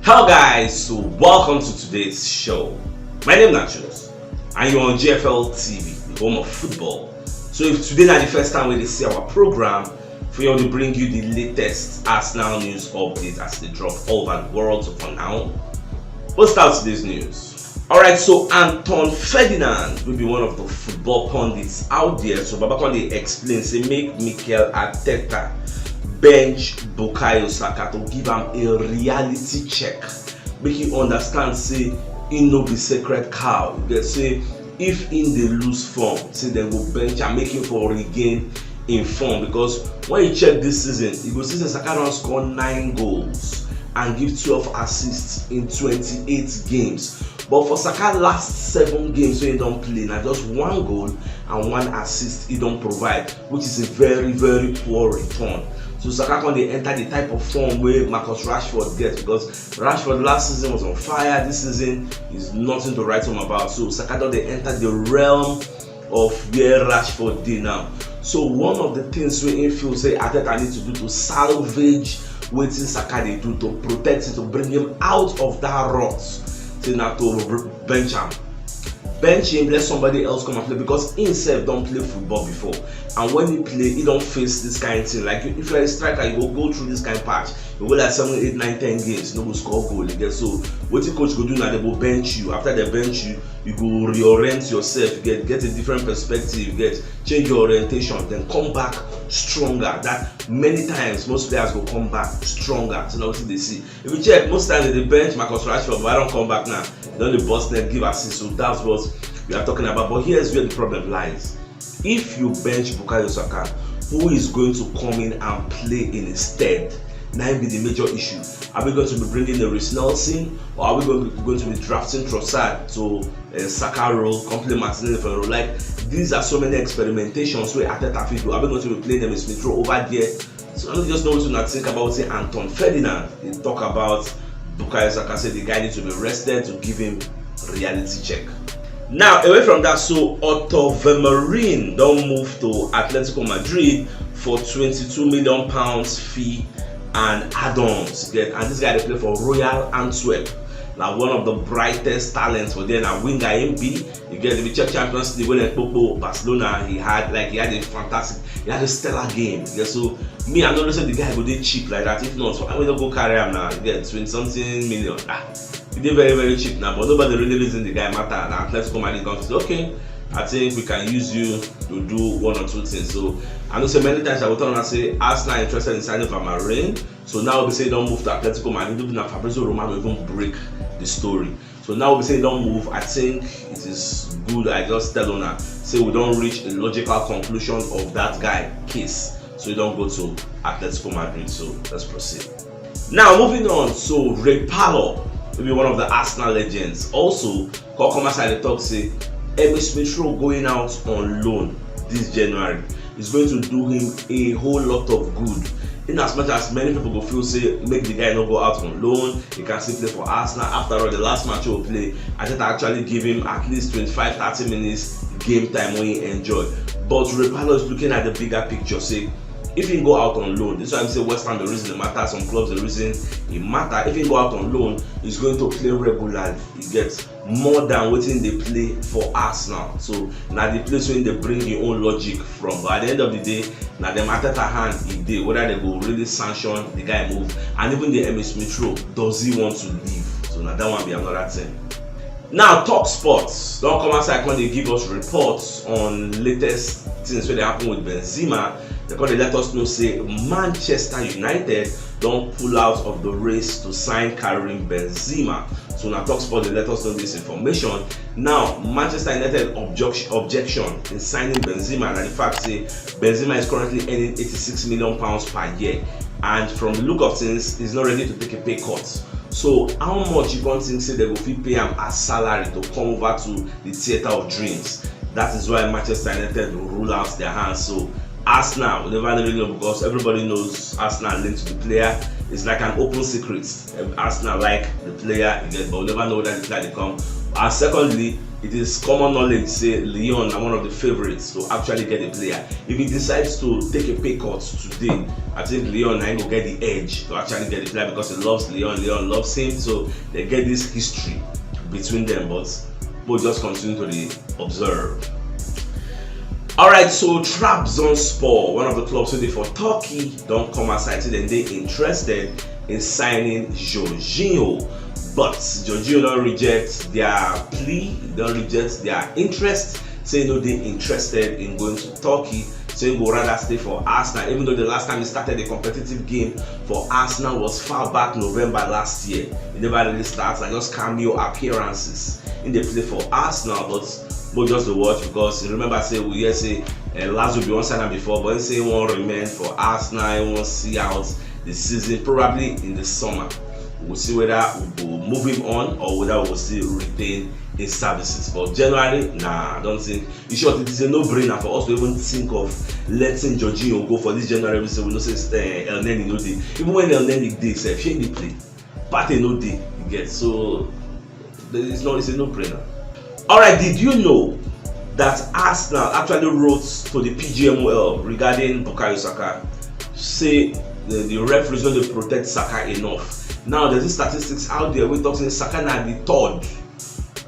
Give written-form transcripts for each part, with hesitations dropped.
Hello guys, so welcome to today's show. My name is Nachos and you're on GFL TV, the home of football. So if today is the first time we see our program, we want to bring you the latest Arsenal news updates as they drop all over the world. So for now, we'll start today's news. Alright, so Anton Ferdinand will be one of the football pundits out there. So Babakonde explains, say make Mikel Arteta bench Bukayo Saka to give him a reality check, make you understand say he no be sacred cow. You get say if in the lose form, say they go bench and make him for regain in form, because when you check this season, you go see say Saka don score 9 goals and give 12 assists in 28 games. But for Saka last 7 games when he don't play, now just 1 goal and 1 assist he don't provide, which is a very poor return. So Saka can they enter the type of form where Marcus Rashford gets, because Rashford last season was on fire. This season is nothing to write home about. So Saka don't they enter the realm of where Rashford did now. So one of the things we feel say Arteta need to do to salvage what Saka they do to protect it, to bring him out of that rut, say now to bench him, let somebody else come and play, because he himself don't play football before, and when he play he don't face this kind of thing. Like if you're a striker, you will go through this kind of patch, you go like 7, 8, 9, 10 games, you no go score goal again. So what the coach go do now, they will bench you. After they bench you, you go reorient yourself, you get a different perspective, you get change your orientation, then come back stronger. That many times most players will come back stronger. So now what they see, if you check, most times they bench Marcus Rashford, but I don't come back now, then the boss net give assist. So that's what we are talking about. But here's where the problem lies. If you bench Bukayo Saka, who is going to come in and play in his stead? Now be the major issue. Are we going to be bringing the Reece Nelson, or are we going to be drafting Trossard to Saka role, complete Martinelli for a role? Like, these are so many experimentations where Arteta do. Are we going to be playing them in Smith Rowe over there? So I don't just know what to not think about say Anton Ferdinand. They talk about Bukayo Saka, say the guy needs to be rested to give him reality check. Now away from that, so Otto Vermaelen don't move to Atletico Madrid for £22 million fee and add-ons. And this guy they play for Royal Antwerp. Now one of the brightest talents for them, now winger MB. You get the check Champions League when they played Barcelona. He had a stellar game. Yeah, so me, I know the guy go dey cheap like that. If not, so I'm gonna go carry him now. You get 20-something million. He did very cheap now, but nobody really reason the guy matter. And Atletico Madrid going to say, okay, I think we can use you to do 1 or 2 things. So I know so many times I will turn and say Arsenal interested in signing Vermaelen. So now we'll be saying don't move to Atletico Madrid. Even if Fabrizio Romano even break the story. So now we'll be saying don't move. I think it is good. I just tell on say we don't reach a logical conclusion of that guy case. So you don't go to Atletico Madrid. So let's proceed. Now moving on. So Ray Parlour, maybe one of the Arsenal legends, also come outside the talk say Smith Rowe going out on loan this January is going to do him a whole lot of good. In as much as many people go feel say make the guy not go out on loan, he can still play for Arsenal. After all, the last match he will play, I think I actually give him at least 25-30 minutes game time when he enjoy. But Ray Parlour is looking at the bigger picture, say if he go out on loan, this is why I'm saying West Ham the reason it matters, some clubs the reason it matter. If he go out on loan, he's going to play regularly. He gets more than waiting they play for Arsenal. So now the place when they bring your own logic from. But at the end of the day, now them Arteta hand if they whether they go really sanction the guy move, and even the Smith Rowe, does he want to leave? So now that one be another thing. Now Talk Sports don't come outside when they give us reports on latest things where they happen with Benzema. They let us know say Manchester United don't pull out of the race to sign Karim Benzema. So now Talk Sport they let us know this information. Now Manchester United objection in signing Benzema, and the fact say Benzema is currently earning £86 million per year, and from the look of things he's not ready to take a pay cut. So how much you don't think say they will pay him as salary to come over to the theatre of dreams? That is why Manchester United will rule out their hands. So Arsenal, we never really know, because everybody knows Arsenal linked to the player. It's like an open secret. Arsenal like the player, but we never know that the player they come. And secondly, it is common knowledge say Leon are one of the favorites to actually get a player. If he decides to take a pay cut today, I think Leon will get the edge to actually get the player because he loves Leon loves him, so they get this history between them, but we'll just continue to observe. Alright, so Trabzonspor, one of the clubs today for Turkey, don't come aside so then they interested in signing Jorginho. But Jorginho don't reject their plea, don't reject their interest, saying no, they're interested in going to Turkey, saying go rather stay for Arsenal, even though the last time he started a competitive game for Arsenal was far back November last year. He never really starts, and just cameo appearances in the play for Arsenal, but we'll just watch because remember say we hear say Lazio be one sign before, but he say he won't remain for Arsenal, he won't see out the season, probably in the summer. We'll see whether we'll move him on or whether we'll still retain his services. But generally, nah, I don't think. In short, it is a no-brainer for us to even think of letting Jorginho go for this January. So we know say El Neni no day. Even when El Neni day, say she ain't play, Partey no day. You get so it's a no-brainer. All right, did you know that Arsenal actually wrote to the PGMOL regarding Bukayo Saka? Say the referees don't protect Saka enough. Now there's these statistics out there we're talking Saka now the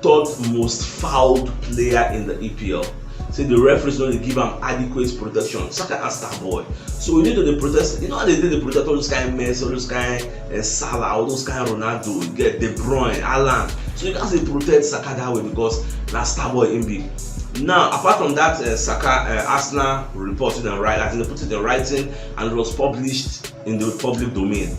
third most fouled player in the EPL. Say the referees don't give him adequate protection. Saka a star boy. So we need to protest. You know how they did the protect all those kind of Messi, all those kind of Salah, all those kind of Ronaldo, you get De Bruyne, Alan. So you can't say protect Saka that way because that's star boy in big. Now, apart from that, Saka Arsenal reported and they put it in writing and it was published in the public domain.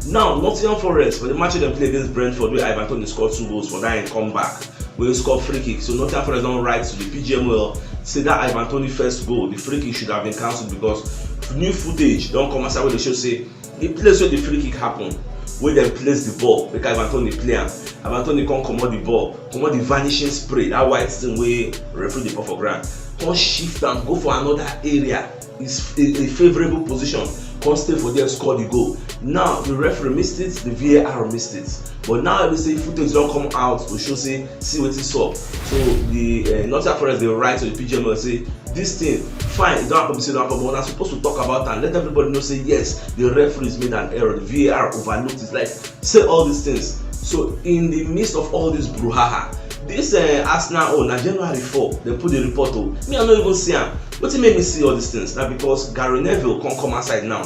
Now, Nottingham Forest, for the match they played against Brentford, where Ivan Toney scored 2 goals for that and comeback, where he scored free kick. So Nottingham Forest don't write to the PGMOL, say that Ivan Toney first goal, the free kick should have been cancelled because new footage don't come aside where they show say the place where the free kick happened, where they place the ball, because Ivan Toney play him. Ivan Toney can't come out the ball, come out the vanishing spray, that white thing where referee the ball for ground. Can't shift and go for another area. It's a favourable position. Can't stay for there, score the goal. Now the referee missed it, the VAR missed it. But now they say footage don't come out to show say see what it's up. So the Nottingham Forest they write to the PGMOL say this thing fine, it don't happen, say don't happen, but we're supposed to talk about and let everybody know say yes, the referees made an error, the VAR overlooked it, like say all these things. So in the midst of all this brouhaha, this Arsenal na January 4 they put the report on. Me I don't even see am. What made me see all these things? Now because Gary Neville can't come outside now.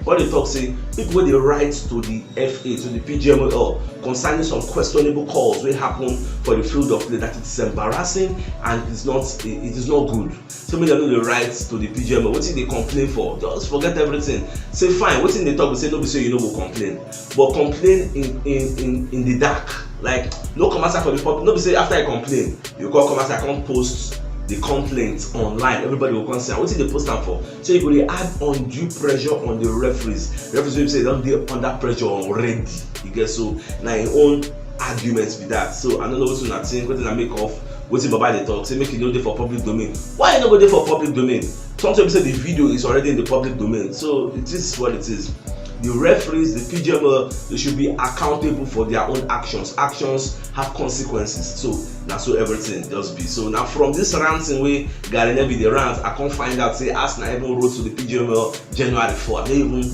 What they talk say people wey dey write to the FA, to the PGMOL concerning some questionable calls wey happen for the field of play, that it is embarrassing and it is not good. So make dem no dey write to the PGMOL. Wetin they complain for? Just forget everything. Say fine. Wetin they talk we say no be say you no go complain, but complain in the dark. Like no come outside for the public. No be say after I complain you go come outside come post the complaints online, everybody will concern. What is the post stand for? So you go add undue pressure on the referees. Referees will say they don't dey under pressure already. You get so now your own arguments with that. So I don't know what you not think, what I make of what Baba they talk. Say make it no dey for public domain. Why you not go there for public domain? Sometimes say the video is already in the public domain. So it is what it is. The referees, the PGMOL, they should be accountable for their own actions. Actions have consequences. So that's so everything just be. So now from this ranting way, Gary Neville the rant, I can't find out say Arsenal even wrote to the PGMOL January 4. They even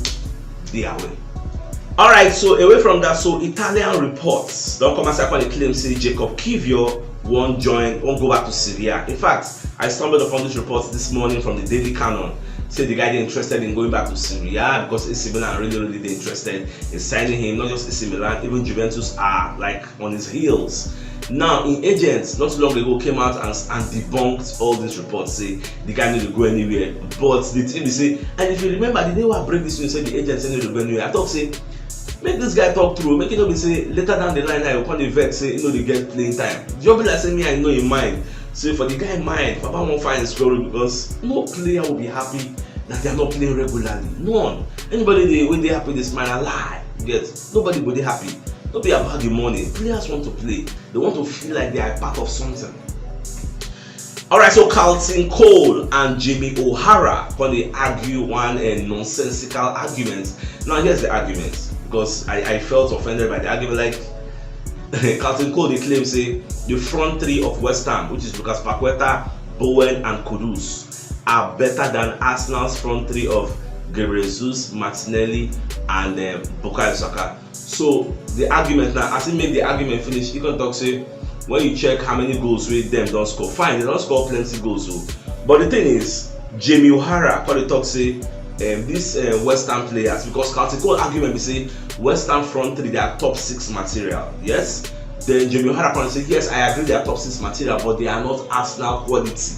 they away. Alright, so away from that, so Italian reports don't come as I call the claim say Jacob Kiwior won't go back to Syria. In fact, I stumbled upon this report this morning from the Daily Canon. Say the guy they're interested in going back to Syria because AC Milan really interested in signing him. Not just AC Milan, even Juventus are like on his heels. Now, in agents, not too long ago came out and debunked all these reports. Say the guy need to go anywhere. But the team they say, and if you remember the day I break this news, say the agents need to go anywhere. I thought say make this guy talk through, make it not be say later down the line I will come the vet say you know they get playing time. Just be like say me I know in mind. So for the guy in mind, Papa won't find his story because no player will be happy that they are not playing regularly. None. Anybody when they happy this man a lie. Get nobody will be happy. Don't be about the money. Players want to play. They want to feel like they are part of something. Alright, so Carlton Cole and Jimmy O'Hara when they argue one nonsensical argument. Now here's the argument because I felt offended by the argument. Like Captain Cole they claim say the front three of West Ham, which is Lucas Paqueta, Bowen and Kudus, are better than Arsenal's front three of Gabriel Jesus, Martinelli and Bukayo Saka. So the argument now, as he make the argument finish, he can talk say when you check how many goals with them don't score, fine, they don't score plenty goals. So. But the thing is, Jamie O'Hara probably talk say these West Ham players, because Captain Cole argument be say West Ham front three they are top 6 material, yes. Then Jamie O'Hara probably say yes, I agree they are top 6 material, but they are not Arsenal quality.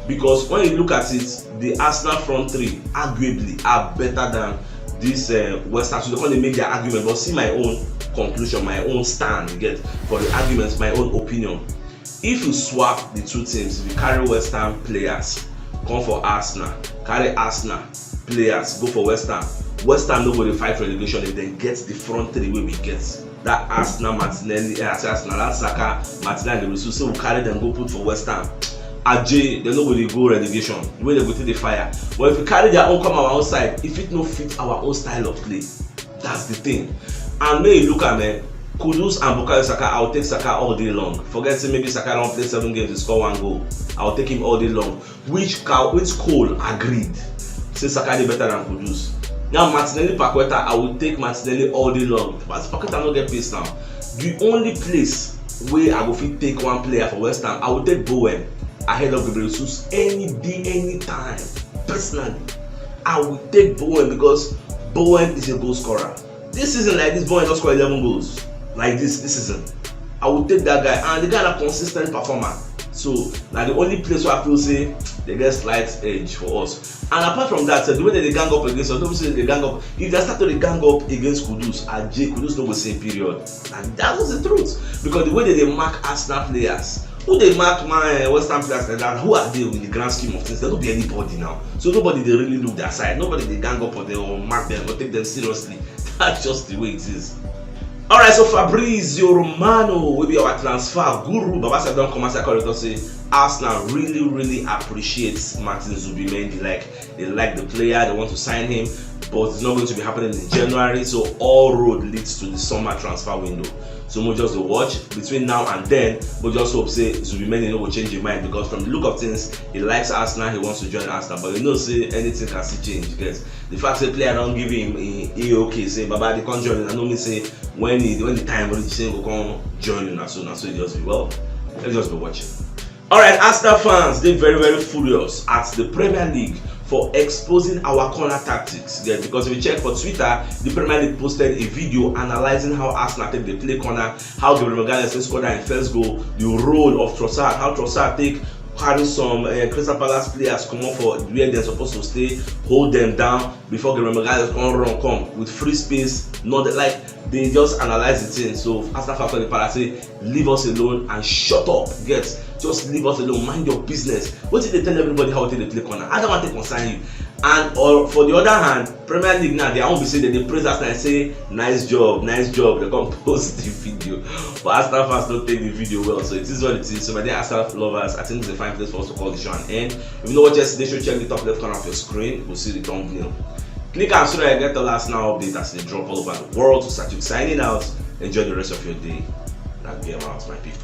Because when you look at it, the Arsenal front three arguably are better than this West Ham. So they can't make their argument, but see my own conclusion, my own stand, you get, for the arguments, my own opinion. If you swap the two teams, if you carry West Ham players, come for Arsenal, carry Arsenal players, go for West Ham. West Ham nobody fight relegation if they get the front three way we get. That Arsenal, Martinelli, Arsenal, that Saka, Martinelli, and the so we carry them, go put for West Ham. Ajay, they nobody go relegation. The way they go to the fire. But if we carry their own come our own side, if it no fit our own style of play, that's the thing. And when you look at me, Kudus and Bukayo Saka, I'll take Saka all day long. Forget say maybe Saka don't play 7 games to score 1 goal. I'll take him all day long. Which Cole agreed. Say Saka is better than Kudus. Now Martinelli Paqueta, I will take Martinelli all day long. But Paqueta no get pace now. The only place where I will fit take one player for West Ham, I will take Bowen ahead of Gabriel Jesus any day, any time. Personally, I will take Bowen because Bowen is a goal scorer. This season like this, Bowen just scored 11 goals. Like this season, I will take that guy, and the guy is a consistent performer. So now the only place where I feel say they get slight edge for us. And apart from that, the way that they gang up against us, don't say they gang up. If they start to gang up against Kudus, Kudus no go same period, and that was the truth. Because the way that they mark Arsenal players, who they mark my West Ham players like that, who are they in the grand scheme of things? There don't be anybody now. So nobody they really look their side. Nobody they gang up or they or mark them or take them seriously. That's just the way it is. Alright, so Fabrizio Romano will be our transfer guru. Baba said don't come and say Arsenal really appreciates Martin Zubimendi. Like they like the player, they want to sign him, but it's not going to be happening in January. So all road leads to the summer transfer window. So we'll just watch between now and then. We'll just hope say Zubimendi will change his mind, because from the look of things, he likes Arsenal, he wants to join Arsenal. But you know, say anything can still change. Because the fact that player don't give him okay, say Baba they can't join. I normally say when the time reach, say we come join you. So it just be well. Let's just be watching. Alright, Arsenal fans, they're very furious at the Premier League for exposing our corner tactics. Yeah, because if you check for Twitter, the Premier League posted a video analyzing how Arsenal take the play corner, how Gabriel Magalhaes scored in first goal, the role of Trossard, how Trossard carry some Crystal Palace players come on for where they're supposed to stay, hold them down before Gabriel Magalhaes come with free space. Not that, like they just analyze the thing. So Arsenal fans the Palace say, leave us alone and shut up. Just leave us alone, mind your business. What did they tell everybody how they play corner? I don't want to concern you. And or for the other hand, Premier League now they won't be saying that they praise Arsenal and say nice job. They come post the video. But Arsenal fans don't take the video well, so it is what it is. So my dear Arsenal lovers, I think it's a fine place for us to call the show an end. If you know what yesterday, should check the top left corner of your screen. We'll see the thumbnail. Click and so that you get the last now update as they drop all over the world. So start signing out. Enjoy the rest of your day. Now game out, my people.